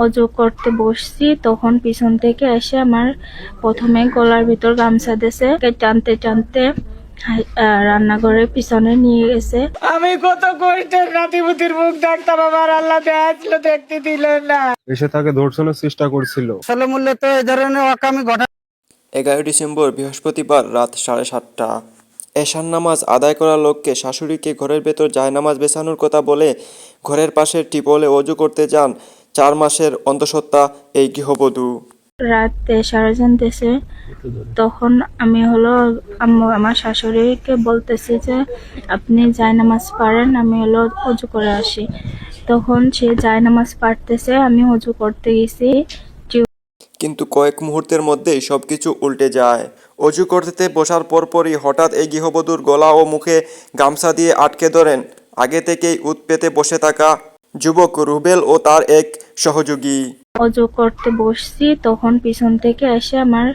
অজু করতে বসছি, তখন পিছন থেকে এসে আমার প্রথমে গলার ভিতর গামছা দিয়েছে, টানতে টানতে রান্নাঘরের পিছনে নিয়ে গেছে। আমি কত কষ্টের নাতিপুতির মুখ দেখতাম, আমার আল্লাহ দেখলো, দেখতে দিল না। এসে তাকে ধর্ষণের চেষ্টা করছিল। আসলে মূল্য তো এই ধরনের অকামি ঘটনা। 11 ডিসেম্বর বৃহস্পতিবার রাত 7:30টা এশার নামাজ আদায় করার লক্ষ্যে শাশুড়িকে ঘরের ভেতর জায়নামাজ বেছানোর কথা বলে ঘরের পাশের টিপলে অজু করতে যান 4 মাসের অন্তঃসত্ত্বা এই গৃহবধূ। রাতে সারাজান দেশে, তখন আমি আমার শাশুড়িকে বলতেছি যে আপনি জায়নামাজ পারেন, আমি অজু করে আসি। তখন সে জায়নামাজ পারতেছে, আমি অজু করতে গেছি। কিন্তু কয়েক মুহূর্তের মধ্যেই সবকিছু উল্টে যায়। অজু করতে বসার পরপরই হঠাৎ এই গৃহবধূর গলা ও মুখে গামছা দিয়ে আটকে ধরেন আগে থেকেই উৎ পেতে বসে থাকা যুবক রুবেল ও তার এক সহযোগী। অজু করতে বসছি, তখন পিছন থেকে এসে আমার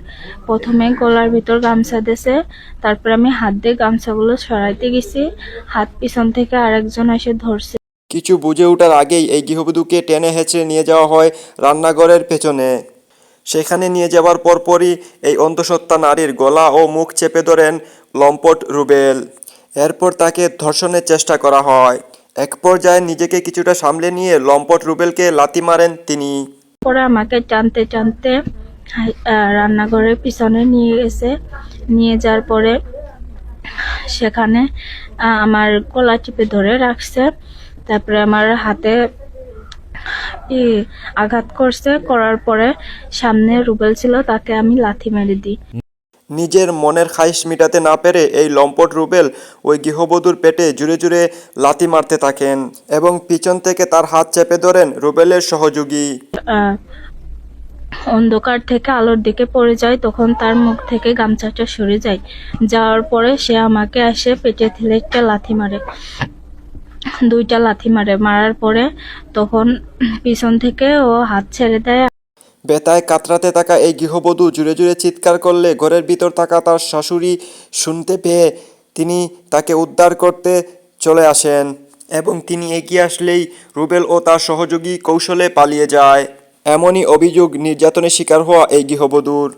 প্রথমে গলার ভিতর গামছা দিয়েছে, তারপর আমি হাত দিয়ে গামছাগুলো সরাইতে গেছি, হাত পিছন থেকে আরেকজন এসে ধরছে। কিছু বুঝে ওঠার আগেই এই গৃহবধূকে টেনে হেঁচড়ে নিয়ে যাওয়া হয় রান্নাঘরের পেছনে। সেখানে নিয়ে যাওয়ার পরপরই এই অন্তঃসত্ত্বা নারীর গলা ও মুখ চেপে ধরেন লম্পট রুবেল। এরপর তাকে ধর্ষণের চেষ্টা করা হয়। এক পর্যায়ে নিজেকে কিছুটা সামলে নিয়ে লম্পট রুবেলকে লাথি মারেন তিনি। পরে আমাকে টানতে টানতে রান্নাঘরের পিছনে নিয়ে গেছে। নিয়ে যাওয়ার পরে সেখানে আমার গলা টিপে ধরে রাখছে, তারপরে আমার হাতে আঘাত করছে। করার পরে সামনে রুবেল ছিল, তাকে আমি লাথি মেরে দিই। নিজের মনের খাইশ মিটাতে না পেরে এই লম্পট রুবেল ওই গৃহবধূর পেটে জুড়ে জুড়ে লাথি মারতে থাকেন এবং পিছন থেকে তার হাত চেপে ধরেন রুবেলের সহযোগী। অন্ধকার থেকে আলোর দিকে পড়ে যায়, তখন তার মুখ থেকে গামছাটা সরে যায়। যাওয়ার পরে সে আমাকে এসে পেটে ঠেলে একটা লাথি মারে, 2টা লাথি মারে। মারার পরে তখন পিছন থেকে ও হাত ছেড়ে দেয়। ব্যথায় কাতরাতে থাকা এই গৃহবধূ জুড়ে জুড়ে চিৎকার করলে ঘরের ভিতর থাকা তার শাশুড়ি শুনতে পেয়ে তিনি তাকে উদ্ধার করতে চলে আসেন এবং তিনি এগিয়ে আসলেই রুবেল ও তার সহযোগী কৌশলে পালিয়ে যায়। এমনই অভিযোগ নির্যাতনের শিকার হওয়া এই গৃহবধূর।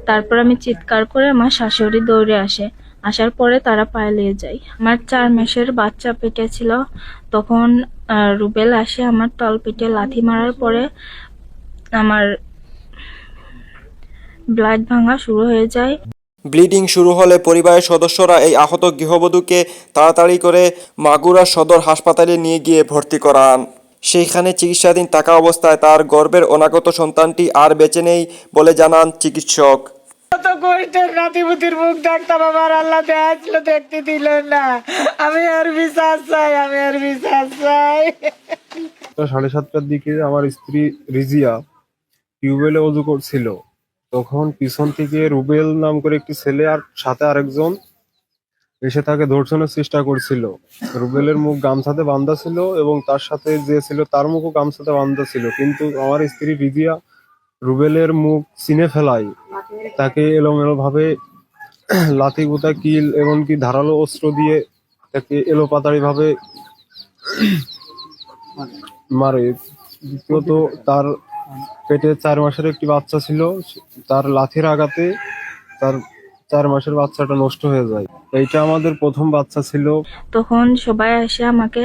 তারপর আমি চিৎকার করে আমার শাশুড়ি দৌড়ে আসে। আসার পরে তারা পালিয়ে যায়। আমার 4 মাসের বাচ্চা পেটে ছিল, তখন রুবেল আসে আমার তল পেটে লাথি মারার পরে আমার ব্লাড ভাঙা শুরু হয়ে যায়। ব্লিডিং শুরু হলে পরিবারের সদস্যরা এই আহত গৃহবধূকে তাড়াতাড়ি করে মাগুরা সদর হাসপাতালে নিয়ে গিয়ে ভর্তি করান। সেইখানে চিকিৎসাধীন থাকা অবস্থায় তার গর্ভের অনাগত সন্তানটি আর বেঁচে নেই বলে জানান চিকিৎসক। কত কষ্টের নাতিপুতির মুখ দেখতাম, আমার আল্লাহ দেখলো, দেখতে দিল না। আমি আর বিশ্বাস চাই, আমি আর বিশ্বাস চাই। 7:30টার দিকে আমার স্ত্রী রিজিয়া টিউবওয়েলে অজু করছিল। তখন পিছন থেকে রুবেল নাম করে একটি ছেলে আর সাথে আরেকজন এসে তাকে ধর্ষণের চেষ্টা করছিল। রুবেলের মুখ গামছাতে বাঁধা ছিল এবং তার সাথে যে ছিল তার মুখও গামছাতে বাঁধা ছিল, কিন্তু আমার স্ত্রী রিজিয়া রুবেলের মুখ চিনে ফেলায় তাকে এলোমেলো ভাবে লাথি, গুতা, কিল এমনকি ধারালো অস্ত্র দিয়ে তাকে এলোপাতাড়ি ভাবে মারে। দ্বিতীয়ত তার পেটে 4 মাসের একটি বাচ্চা ছিল, তার লাথির আঘাতে তার 4 মাসের বাচ্চাটা নষ্ট হয়ে যায়। এইটা আমাদের প্রথম বাচ্চা ছিল। তখন সবাই এসে আমাকে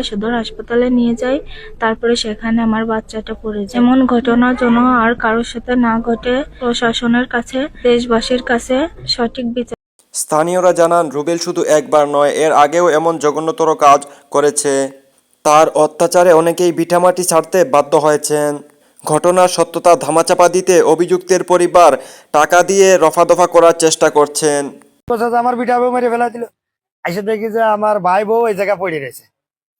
সদর হাসপাতালে নিয়ে যায়। তারপরে সেখানে আমার বাচ্চাটা পড়ে যায়। এমন ঘটনা যেন আর কারোর সাথে না ঘটে, প্রশাসনের কাছে, দেশবাসীর কাছে সঠিক বিচার। স্থানীয়রা জানান রুবেল শুধু একবার নয়, এর আগেও এমন জঘন্যতর কাজ করেছে। তার অত্যাচারে অনেকেই ভিটামাটি ছাড়তে বাধ্য হয়েছেন। ঘটনার সত্যতা ধামাচাপা দিতে অভিযুক্তের পরিবার টাকা দিয়ে রফাদফা করার চেষ্টা করছেন। আমার বিটা বউ মেরে ফেলা দিল। আইসে দেখি যে আমার ভাই বউ এই জায়গা পড়ে রয়েছে,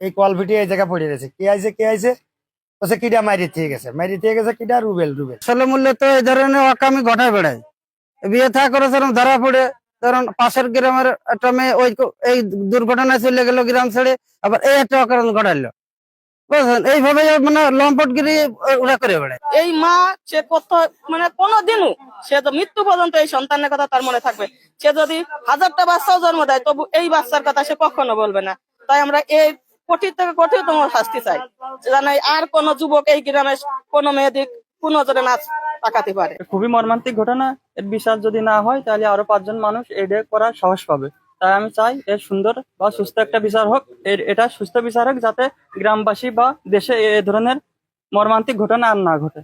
এই কল ভিটে এই জায়গা পড়ে রয়েছে। কে আইছে বলছে কিডা মারি দিয়ে গেছে কিডা রুবেল। আসলে মূল্য তো এই ধরনের অকামি ঘটায় বেড়ায়। বিয়ে থা করেছে ধরা পড়ে, ধরুন পাশের গ্রামের একটা মেয়ে ওই এই দুর্ঘটনায় চলে গেল গ্রাম ছেড়ে, আবার এই একটা অকারণ ঘটাইলো। বুঝলেন, এইভাবে মানে লম্পটগিরি ওরা করে বেড়ায়। এই মা সে কত মানে কোনোদিনও সে তো মৃত্যু পর্যন্ত এই সন্তানের কথা তার মনে থাকবে। সে যদি 1000টা বাচ্চাও জন্ম দেয় তবু এই বাচ্চার কথা সে কখনো বলবে না। তাই আমরা এই কঠিন থেকে কঠিনতম শাস্তি চাই, যেন আর কোন যুবক এই গ্রামে কোনো মেয়েদের কোনো জনে না তাকাতে পারে। খুবই মর্মান্তিক ঘটনা। এর বিচার যদি না হয় তাহলে আরো 5 জন মানুষ এটা করার সাহস পাবে। তাই আমি চাই এর সুন্দর বা সুস্থ একটা বিচার হোক, এটা সুস্থ বিচার হোক, যাতে গ্রামবাসী বা দেশে এ ধরনের মর্মান্তিক ঘটনা আর না ঘটে।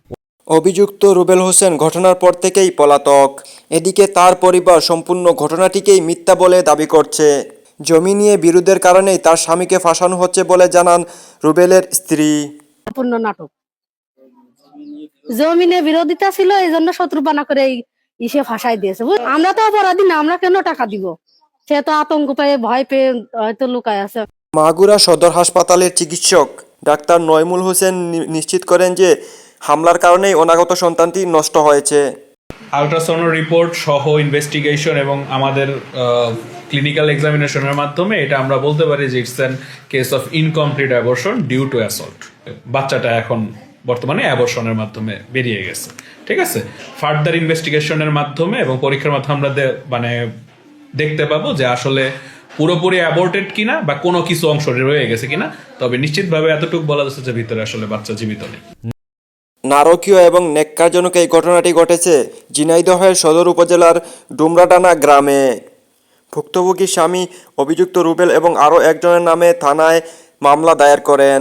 অভিযুক্ত রুবেল হোসেন ঘটনার পর থেকেই পলাতক। এদিকে তার পরিবার সম্পূর্ণ ঘটনাটিকেই মিথ্যা বলে দাবি করছে। জমি নিয়ে বিরোধের কারণেই তার স্বামীকে ফাঁসানো হচ্ছে বলে জানান রুবেলের স্ত্রী। সম্পূর্ণ নাটক, জমিনে বিরোধিতা ছিল, এই জন্য শত্রুপানা করে ইসে ফাঁসাই দিয়েছে। আমরা তো অপরাধী না, আমরা কেন টাকা দিব? সে তো আতঙ্ক পেয়ে ভয় পেয়ে হয়তো লুকায় আছে। মাগুরা সদর হাসপাতালের চিকিৎসক ডাক্তার নয়মুল হোসেন নিশ্চিত করেন যে হামলার কারণেই অনাগত সন্তানটি নষ্ট হয়েছে। আল্ট্রাসাউন্ড রিপোর্ট সহ ইনভেস্টিগেশন এবং আমাদের ক্লিনিক্যাল এক্সামিনেশনের মাধ্যমে এটা আমরা বলতে পারি যে it's an case of incomplete abortion due to assault. বাচ্চাটা এখন বর্তমানে অ্যাবর্শনের মাধ্যমে বেরিয়ে গেছে। ঠিক আছে, ফার্দার ইনভেস্টিগেশনের মাধ্যমে এবং পরীক্ষার মাধ্যমে আমরা দেখতে পাবো যে আসলে পুরোপুরি অ্যাবর্টেড কিনা বা কোনো কিছু অংশ রয়ে গেছে কিনা। তবে নিশ্চিতভাবে এতটুকু বলা যাচ্ছে যে ভিতরে আসলে বাচ্চা জীবিত নেই। নারকীয় এবং নেক্কারজনক এই ঘটনাটি ঘটেছে ঝিনাইদহের সদর উপজেলার ডুমরাডানা গ্রামে। ভুক্তভোগী স্বামী অভিযুক্ত রুবেল এবং আরও একজনের নামে থানায় মামলা দায়ের করেন।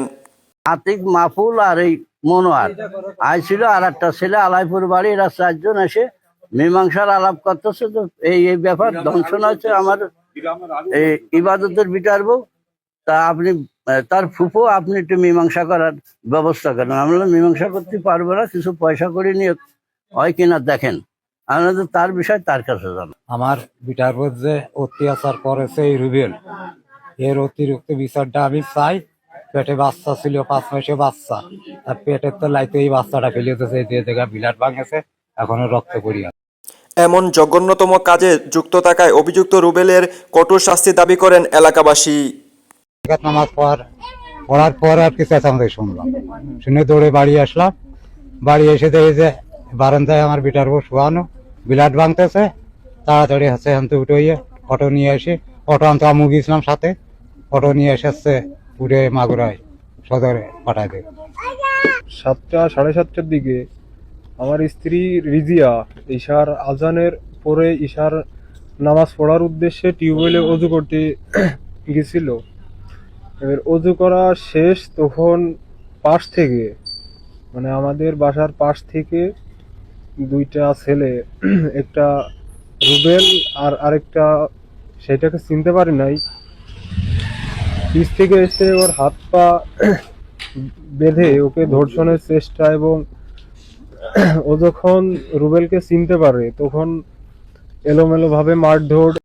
আতিক, মাহফুল আর এই মনোয়ার আইছিল, আর একটা ছেলে আলাইপুর বাড়ি। এরা 4 জন এসে মীমাংসার আলাপ করতেছে। তো এই ব্যাপার দংশন হয়েছে আমার এই ইবাদতের বিটার বউ। তা আপনি তার ফুফু, আপনি একটু মীমাংসা করার ব্যবস্থা করেন। আমরা মীমাংসা করতে পারবো না, কিছু পয়সা করে নিয়ে হয় কিনা দেখেন। আমরা তো তার বিষয় তার কাছে জানো। আমার বিটার উপর যে অত্যাচার করেছে এই রুবেল, এর অতিরিক্ত বিচারটা আমি চাই। পেটে বাচ্চা ছিল, 5 মাসে বাচ্চা, তার পেটের তো লাইতে এই বাচ্চাটা ফেলে দিয়েছে, যে জায়গা বিলাট ভাঙেছে, এখনো রক্ত পড়িয়া। এমন জঘন্যতম কাজে যুক্ত থাকায় অভিযুক্ত রুবেলের কঠোর শাস্তি দাবি করেন এলাকাবাসী। নামাজ পড়ার পর আর কিছু আমাদের শুনলাম, শুনে দৌড়ে বাড়ি আসলাম। বাড়ি এসে দেখি যে বারান্দায় আমার বিটার উপর শোয়ানো, বিলাট ভাঙতেছে। তাড়াতাড়ি হচ্ছে আনতে উঠে অটো নিয়ে আসি। অটো আনতে আমু গিয়েছিলাম সাথে, অটো নিয়ে এসে উঠে মাগুরায় সদরে পাঠায় দেয়। 7টা সাড়ে 7টার দিকে আমার স্ত্রী রিজিয়া ঈশার আজানের পরে ঈশার নামাজ পড়ার উদ্দেশ্যে টিউবওয়েলে অজু করতে গেছিল। এবার অজু করা শেষ, তখন পাশ থেকে, মানে আমাদের বাসার পাশ থেকে 2টা ছেলে, একটা রুবেল আর আরেকটা সেটাকে চিনতে পারি নাই, পিছ থেকে এসে ওর হাত পা বেঁধে ওকে ধর্ষণের চেষ্টা। এবং ও যখন রুবেলকে চিনতে পারে তখন এলোমেলো ভাবে মারধর